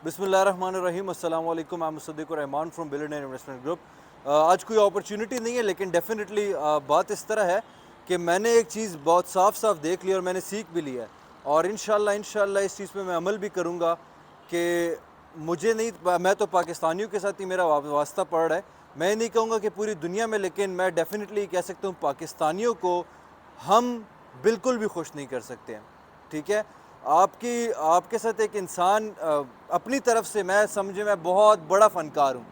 बिस्मिल्लाहिर्रहमानिर्रहीम अस्सलाम वालेकुम। I am Mossadegh Rahman from billionaire investment group. आज कोई अपॉर्चुनिटी नहीं है, लेकिन डेफिनेटली बात इस तरह है कि मैंने एक चीज़ बहुत साफ साफ देख ली और मैंने सीख भी लिया है, और इंशाल्लाह इस चीज़ पे मैं अमल भी करूँगा कि मुझे नहीं, मैं तो पाकिस्तानियों के साथ ही मेरा वास्ता पड़ रहा है। मैं नहीं कहूँगा कि पूरी दुनिया में, लेकिन मैं डेफिनेटली कह सकता हूँ पाकिस्तानियों को हम बिल्कुल भी खुश नहीं कर सकते हैं। ठीक है, आपके साथ एक इंसान अपनी तरफ से, मैं समझे मैं बहुत बड़ा फ़नकार हूँ।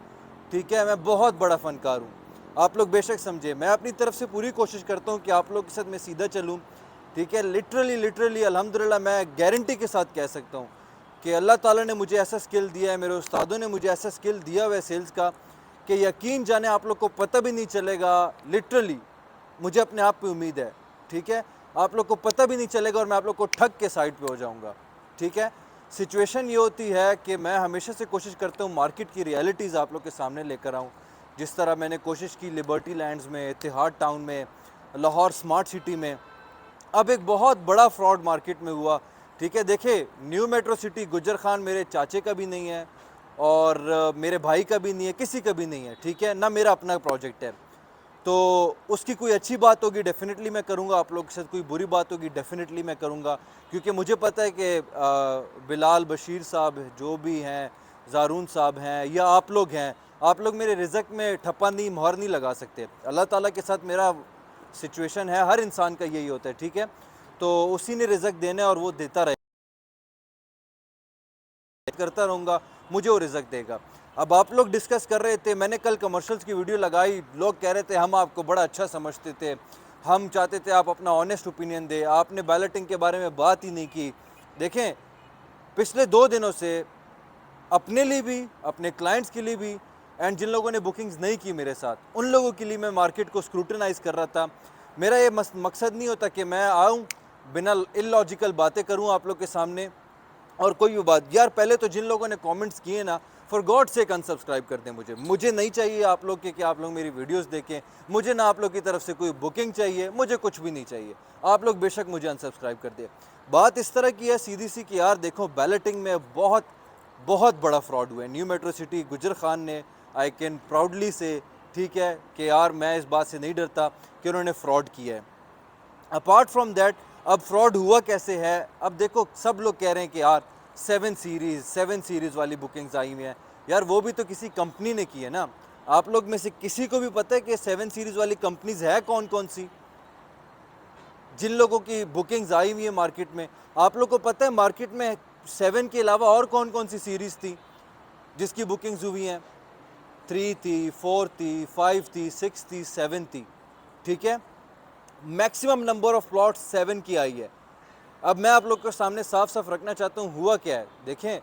ठीक है, मैं बहुत बड़ा फ़नकार हूँ। आप लोग बेशक समझे, मैं अपनी तरफ से पूरी कोशिश करता हूँ कि आप लोग के साथ मैं सीधा चलूँ। ठीक है, लिटरली अल्हम्दुलिल्लाह मैं गारंटी के साथ कह सकता हूँ कि अल्लाह ताला ने मुझे ऐसा स्किल दिया है, मेरे उस्तादों ने मुझे ऐसा स्किल दिया हुआ है सेल्स का, कि यकीन जाने आप लोग को पता भी नहीं चलेगा। लिटरली मुझे अपने आप पे उम्मीद है। ठीक है, आप लोग को पता भी नहीं चलेगा और मैं आप लोग को ठग के साइड पे हो जाऊंगा। ठीक है, सिचुएशन ये होती है कि मैं हमेशा से कोशिश करता हूँ मार्केट की रियलिटीज़ आप लोग के सामने लेकर आऊँ। जिस तरह मैंने कोशिश की लिबर्टी लैंड्स में, इतिहाद टाउन में, लाहौर स्मार्ट सिटी में। अब एक बहुत बड़ा फ्रॉड मार्केट में हुआ। ठीक है, देखिए न्यू मेट्रो सिटी गुजर खान मेरे चाचे का भी नहीं है और मेरे भाई का भी नहीं है, किसी का भी नहीं है। ठीक है, ना मेरा अपना प्रोजेक्ट है। तो उसकी कोई अच्छी बात होगी डेफिनेटली मैं करूँगा, आप लोग के साथ कोई बुरी बात होगी डेफिनेटली मैं करूँगा, क्योंकि मुझे पता है कि बिलाल बशीर साहब जो भी हैं, ज़ारून साहब हैं, या आप लोग हैं, आप लोग मेरे रिज़्क में ठप्पा नहीं, मोहर नहीं लगा सकते। अल्लाह ताला के साथ मेरा सिचुएशन है, हर इंसान का यही होता है। ठीक है, तो उसी ने रिज़्क देना है और वो देता रहे, करता रहूँगा, मुझे वो रिज़्क देगा। अब आप लोग डिस्कस कर रहे थे, मैंने कल कमर्शियल्स की वीडियो लगाई, लोग कह रहे थे हम आपको बड़ा अच्छा समझते थे, हम चाहते थे आप अपना ऑनेस्ट ओपिनियन दें, आपने बैलेटिंग के बारे में बात ही नहीं की। देखें, पिछले 2 दिनों से अपने लिए भी, अपने क्लाइंट्स के लिए भी, एंड जिन लोगों ने बुकिंग्स नहीं की मेरे साथ, उन लोगों के लिए मैं मार्केट को स्क्रूटनाइज कर रहा था। मेरा ये मकसद नहीं होता कि मैं आऊँ बिना इलॉजिकल बातें करूँ आप लोग के सामने और कोई भी बात। यार पहले तो जिन लोगों ने कमेंट्स किए ना, फॉर गॉड सेक अनसब्सक्राइब कर दें। मुझे नहीं चाहिए आप लोग के कि आप लोग मेरी वीडियोस देखें, मुझे ना आप लोग की तरफ से कोई बुकिंग चाहिए, मुझे कुछ भी नहीं चाहिए। आप लोग बेशक मुझे अनसब्सक्राइब कर दें। बात इस तरह की है सीधी सी कि यार देखो, बैलेटिंग में बहुत बहुत बड़ा फ्रॉड हुआ है न्यू मेट्रो सिटी गुजर खान ने। आई कैन प्राउडली से, ठीक है, कि यार मैं इस बात से नहीं डरता कि उन्होंने फ्रॉड किया है। अपार्ट फ्रॉम दैट, अब फ्रॉड हुआ कैसे है? अब देखो, सब लोग कह रहे हैं कि यार 7 सीरीज़ वाली बुकिंग्स आई हुई हैं। यार वो भी तो किसी कंपनी ने की है ना। आप लोग में से किसी को भी पता है कि 7 सीरीज़ वाली कंपनीज है कौन कौन सी, जिन लोगों की बुकिंग्स आई हुई है मार्केट में? आप लोग को पता है मार्केट में 7 के अलावा और कौन कौन सी सीरीज़ थी जिसकी बुकिंग्स हुई हैं? 3 थी, 4 थी, 5 थी, 6 थी, 7 थी। ठीक है, मैक्सिमम नंबर ऑफ प्लॉट 7 की आई है। अब मैं आप लोग के सामने साफ साफ रखना चाहता हूँ हुआ क्या है। देखें,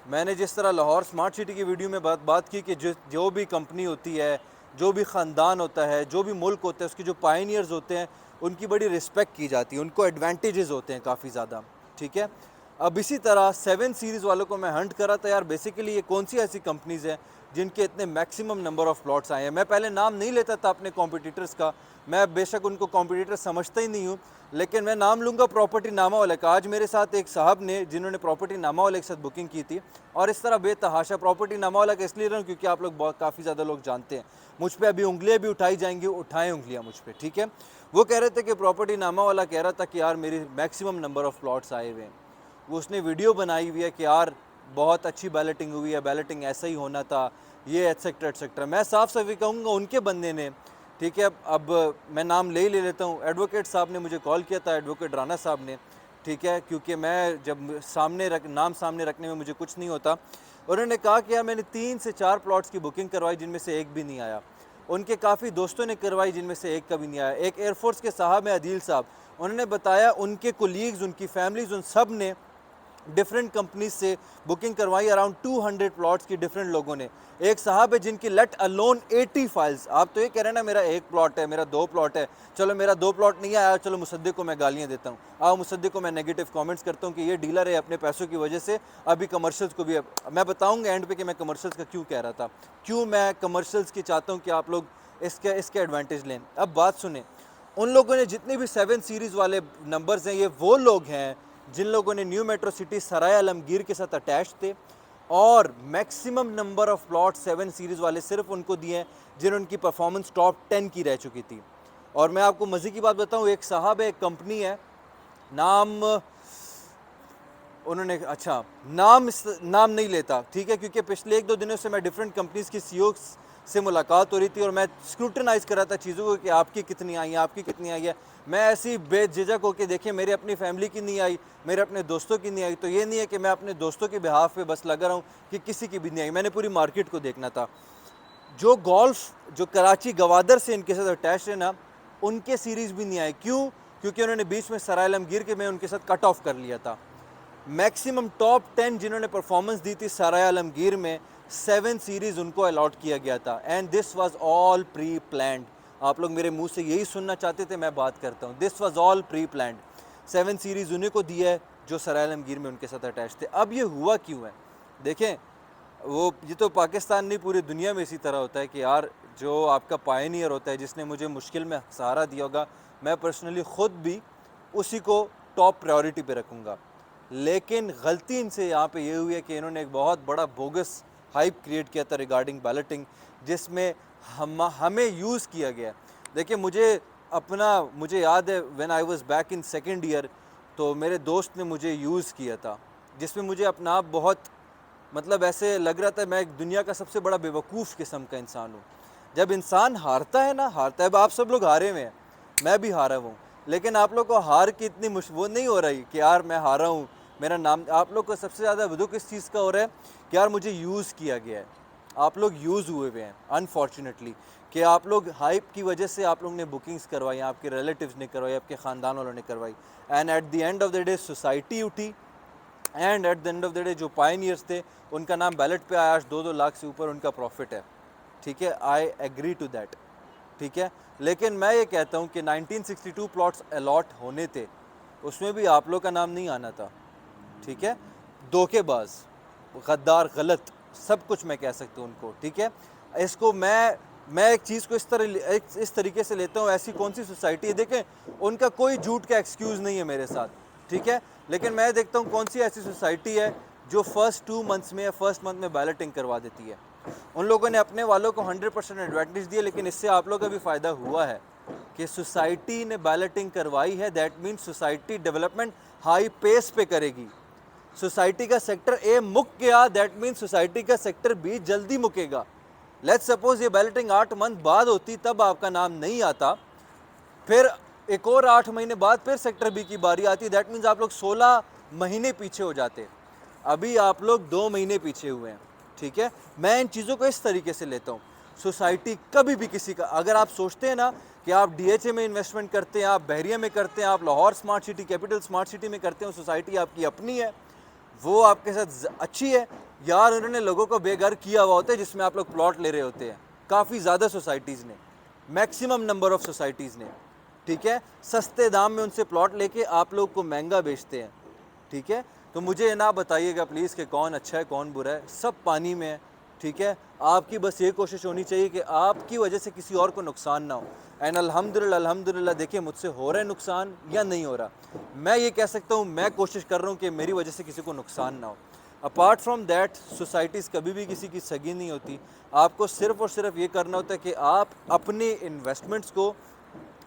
मैंने जिस तरह लाहौर स्मार्ट सिटी की वीडियो में बात की कि जो भी कंपनी होती है, जो भी ख़ानदान होता है, जो भी मुल्क होता है, उसके जो पायनियर्स होते हैं, उनकी बड़ी रिस्पेक्ट की जाती है, उनको एडवांटेजेस होते हैं काफ़ी ज़्यादा। ठीक है, अब इसी तरह 7 सीरीज़ वालों को मैं हंट करा था यार, बेसिकली ये कौन सी ऐसी कंपनीज़ हैं जिनके इतने मैक्सिमम नंबर ऑफ़ प्लॉट्स आए हैं। मैं पहले नाम नहीं लेता था अपने कॉम्पिटिटर्स का, मैं बेशक उनको कॉम्पिटिटर समझता ही नहीं हूँ, लेकिन मैं नाम लूँगा प्रॉपर्टी नामा वाले का। आज मेरे साथ एक साहब ने, जिन्होंने प्रॉपर्टी नामा वाले के साथ बुकिंग की थी, और इस तरह बेतहाशा प्रॉपर्टी नामा वाला का इसलिए रहा हूँ क्योंकि आप लोग बहुत काफ़ी ज़्यादा लोग जानते हैं। मुझ पर अभी उंगलियाँ भी उठाई जाएंगी, उठाएँ उंगलियाँ मुझ पर। ठीक है, वो कह रहे थे कि प्रॉपर्टी नामा वाला कह रहा था कि यार मेरी मैक्सिमम नंबर ऑफ़ प्लॉट्स आए हुए हैं। वो उसने वीडियो बनाई हुई है कि यार बहुत अच्छी बैलेटिंग हुई है, बैलेटिंग ऐसा ही होना था, ये एट्सेट्रा एट्सेट्रा। मैं साफ साफ ये कहूँगा उनके बंदे ने। ठीक है, अब मैं नाम ले लेता हूँ। एडवोकेट साहब ने मुझे कॉल किया था, एडवोकेट राना साहब ने। ठीक है, क्योंकि मैं जब नाम सामने रखने में मुझे कुछ नहीं होता। उन्होंने कहा कि यार मैंने 3 से 4 प्लॉट्स की बुकिंग करवाई जिनमें से एक भी नहीं आया। उनके काफ़ी दोस्तों ने करवाई जिनमें से एक का भी नहीं आया। एक एयरफोर्स के साहब हैं अदील साहब, उन्होंने बताया उनके कोलीग्स, उनकी फैमिलीज़, उन सब ने डिफरेंट कंपनीज से बुकिंग करवाई, अराउंड 200 प्लॉट्स की डिफरेंट लोगों ने। एक साहब है जिनकी लेट अलोन 80 फाइल्स। आप तो ये कह रहे हैं ना मेरा एक प्लॉट है, मेरा 2 प्लॉट है, चलो मेरा 2 प्लॉट नहीं आया, चलो मुसद्दिक को मैं गालियां देता हूँ, आओ मुसद्दिक को मैं नेगेटिव कमेंट्स करता हूँ कि ये डीलर है अपने पैसों की वजह से। अभी कमर्शियल्स को भी मैं बताऊँगा एंड पे कि मैं कमर्शियल्स का क्यों कह रहा था, क्यों मैं कमर्शियल्स की चाहता हूँ कि आप लोग इसके एडवांटेज लें। अब बात सुने, उन लोगों ने जितने भी 7 सीरीज़ वाले नंबर्स हैं, ये वो लोग हैं जिन लोगों ने न्यू मेट्रो सिटी सराय आलमगीर के साथ अटैच थे, और maximum number of plot 7 series वाले सिर्फ उनको दिए हैं जिन्होंने उनकी परफॉर्मेंस टॉप 10 की रह चुकी थी। और मैं आपको मज़े की बात बताऊं, एक साहब है, एक कंपनी है, नाम उन्होंने, अच्छा नाम नहीं लेता, ठीक है, क्योंकि पिछले 1-2 दिनों से मैं डिफरेंट कंपनीज़ की सीईओ से मुलाकात हो रही थी और मैं स्क्रूटनाइज़ कर रहा था चीज़ों को कि आपकी कितनी आई है, आपकी कितनी आई है। मैं ऐसी बेझिझक होकर, देखिए मेरी अपनी फैमिली की नहीं आई, मेरे अपने दोस्तों की नहीं आई, तो ये नहीं है कि मैं अपने दोस्तों के बिहाफ पे बस लगा रहा हूँ कि किसी की भी नहीं आई, मैंने पूरी मार्केट को देखना था। जो गोल्फ जो कराची गवादर से इनके साथ अटैच है ना, उनके सीरीज़ भी नहीं आए। क्यों? क्योंकि उन्होंने बीच में सराय आलमगीर के में उनके साथ कट ऑफ कर लिया था। मैक्सिमम टॉप 10 जिन्होंने परफॉर्मेंस दी थी सराय आलमगीर में, 7 सीरीज़ उनको अलॉट किया गया था and this was all pre planned. आप लोग मेरे मुंह से यही सुनना चाहते थे, मैं बात करता हूँ, this was all pre planned. 7 series उन्हीं को दी है जो सराय आलमगीर में उनके साथ अटैच थे। अब ये हुआ क्यों है? देखें, वो ये तो पाकिस्तान नहीं, पूरी दुनिया में इसी तरह होता है कि यार जो आपका पायनियर होता है, जिसने मुझे मुश्किल में सहारा दिया होगा, मैं पर्सनली ख़ुद भी उसी को टॉप प्रायोरिटी पे रखूँगा। लेकिन गलती इनसे यहाँ पे ये हुई है कि इन्होंने एक बहुत बड़ा बोगस हाइप क्रिएट किया था रिगार्डिंग बैलेटिंग, जिसमें हमें यूज़ किया गया। देखिए मुझे याद है when I was back in second year, तो मेरे दोस्त ने मुझे यूज़ किया था, जिसमें मुझे अपना आप बहुत मतलब ऐसे लग रहा था मैं एक दुनिया का सबसे बड़ा बेवकूफ़ किस्म का इंसान हूँ। जब इंसान हारता है ना, हारता है, अब आप सब लोग हारे हुए हैं, मैं भी हारा हूँ, लेकिन आप लोग को हार की इतनी वो नहीं हो रही कि यार मैं हारा हूँ, मेरा नाम, आप लोग को सबसे ज़्यादा दुख इस चीज़ का हो रहा है कि यार मुझे यूज़ किया गया है। आप लोग यूज़ हुए हुए हैं अनफॉर्चुनेटली, कि आप लोग हाइप की वजह से आप लोग ने बुकिंग्स करवाई, आपके रिलेटिव्स ने करवाई, आपके ख़ानदान वालों ने करवाई, and at the end of the day society उठी, and at the end of the day जो पायनियर्स थे उनका नाम बैलेट पे आया, आज 2-2 लाख से ऊपर उनका प्रॉफिट है, ठीक है, आई एग्री टू दैट, ठीक है। लेकिन मैं ये कहता हूँ कि 1962 प्लॉट्स अलॉट होने थे, उसमें भी आप लोग का नाम नहीं आना था, ठीक है। धोखेबाज, गद्दार, गलत, सब कुछ मैं कह सकता हूँ उनको, ठीक है। इसको मैं एक चीज़ को इस तरीके से लेता हूँ, ऐसी कौन सी सोसाइटी है, देखें उनका कोई झूठ का एक्सक्यूज़ नहीं है मेरे साथ, ठीक है, लेकिन मैं देखता हूँ कौन सी ऐसी सोसाइटी है जो फर्स्ट 2 मंथ्स में या फर्स्ट मंथ में बैलेटिंग करवा देती है। उन लोगों ने अपने वालों को 100% एडवांटेज दिया, लेकिन इससे आप लोगों का भी फ़ायदा हुआ है कि सोसाइटी ने बैलेटिंग करवाई है, that means society development high pace पे करेगी। सोसाइटी का सेक्टर ए मुक गया, दैट मीन्स सोसाइटी का सेक्टर बी जल्दी मुकेगा। लेट्स सपोज ये बैलेटिंग 8 मंथ बाद होती, तब आपका नाम नहीं आता, फिर एक और 8 महीने बाद फिर सेक्टर बी की बारी आती, दैट मीन्स आप लोग 16 महीने पीछे हो जाते। अभी आप लोग 2 महीने पीछे हुए हैं, ठीक है। मैं इन चीज़ों को इस तरीके से लेता हूँ, सोसाइटी कभी भी किसी का, अगर आप सोचते हैं ना कि आप डीएचए में इन्वेस्टमेंट करते हैं, आप बहरिया में करते हैं, आप Lahore smart city, capital smart city में करते हैं, सोसाइटी आपकी अपनी है, वो आपके साथ अच्छी है, यार उन्होंने लोगों को बेघर किया हुआ होता है जिसमें आप लोग प्लॉट ले रहे होते हैं, काफ़ी ज़्यादा सोसाइटीज़ ने, मैक्सिमम नंबर ऑफ सोसाइटीज़ ने, ठीक है, सस्ते दाम में उनसे प्लॉट लेके आप लोग को महंगा बेचते हैं, ठीक है। तो मुझे ये ना बताइएगा प्लीज़ कि कौन अच्छा है कौन बुरा है, सब पानी में है, ठीक है। आपकी बस ये कोशिश होनी चाहिए कि आपकी वजह से किसी और को नुकसान ना हो, एंड अल्हम्दुलिल्लाह देखिए मुझसे हो रहा है नुकसान या नहीं हो रहा, मैं ये कह सकता हूँ मैं कोशिश कर रहा हूँ कि मेरी वजह से किसी को नुकसान ना हो। अपार्ट फ्रॉम दैट सोसाइटीज़ कभी भी किसी की सगी नहीं होती, आपको सिर्फ़ और सिर्फ ये करना होता है कि आप अपने इन्वेस्टमेंट्स को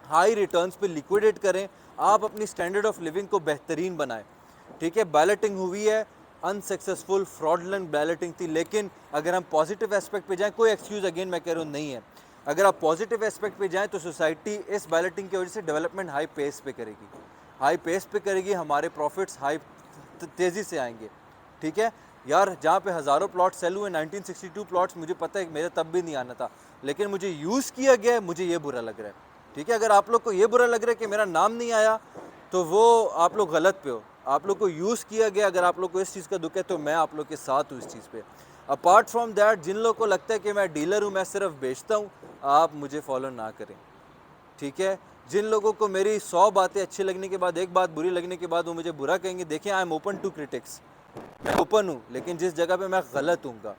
हाई रिटर्न्स पे लिक्विडेट करें, आप अपनी स्टैंडर्ड ऑफ लिविंग को बेहतरीन बनाएं, ठीक है। बैलेटिंग हुई है, अनसक्सेसफुल फ्रॉडलेंट बैलेटिंग थी, लेकिन अगर हम पॉजिटिव एस्पेक्ट पे जाएं, कोई एक्सक्यूज़ अगेन मैं कह रहा हूँ नहीं है, अगर आप पॉजिटिव एस्पेक्ट पे जाएं तो सोसाइटी इस बैलेटिंग की वजह से डेवलपमेंट हाई पेस पे करेगी, हाई पेस पे करेगी, हमारे प्रॉफिट्स हाई तेज़ी से आएंगे, ठीक है। यार जहाँ पे हज़ारों प्लॉट सेल हुए, 1962 प्लॉट्स, मुझे पता है मेरा तब भी नहीं आना था, लेकिन मुझे यूज़ किया गया है, मुझे ये बुरा लग रहा है, ठीक है। अगर आप लोग को ये बुरा लग रहा है कि मेरा नाम नहीं आया, तो वो आप लोग गलत पे हो, आप लोग को यूज़ किया गया, अगर आप लोग को इस चीज़ का दुख है तो मैं आप लोग के साथ हूँ इस चीज़ पे। अपार्ट फ्रॉम दैट, जिन लोगों को लगता है कि मैं डीलर हूँ, मैं सिर्फ बेचता हूँ, आप मुझे फॉलो ना करें, ठीक है। जिन लोगों को मेरी 100 बातें अच्छी लगने के बाद एक बात बुरी लगने के बाद वो मुझे बुरा कहेंगे, देखिए I am open to critics, मैं ओपन हूँ, लेकिन जिस जगह पे मैं गलत हूँगा,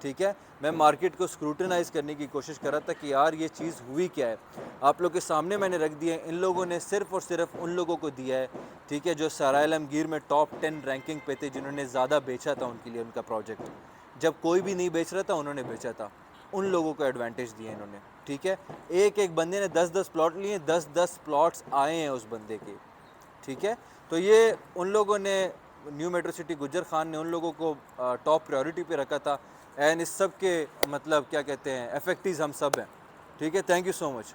ठीक है। मैं मार्केट को स्क्रूटनाइज़ करने की कोशिश कर रहा था कि यार ये चीज़ हुई क्या है। आप लोग के सामने मैंने रख दिया है, इन लोगों ने सिर्फ़ और सिर्फ़ उन लोगों को दिया है, ठीक है, जो सराय आलमगीर में टॉप 10 रैंकिंग पे थे, जिन्होंने ज़्यादा बेचा था उनके लिए उनका प्रोजेक्ट। जब कोई भी नहीं बेच रहा था, उन्होंने बेचा था। उन लोगों को एडवांटेज दिए इन्होंने, ठीक है। एक-एक बंदे ने 10-10 प्लॉट लिए, 10-10 प्लॉट्स आए हैं उस बंदे के, ठीक है। तो ये उन लोगों ने, new metro city Gujjar Khan ने उन लोगों को टॉप प्रायोरिटी पे रखा था। एंड इस सब के मतलब क्या कहते हैं, इफेक्टिव्स हम सब हैं, ठीक है। Thank you so much.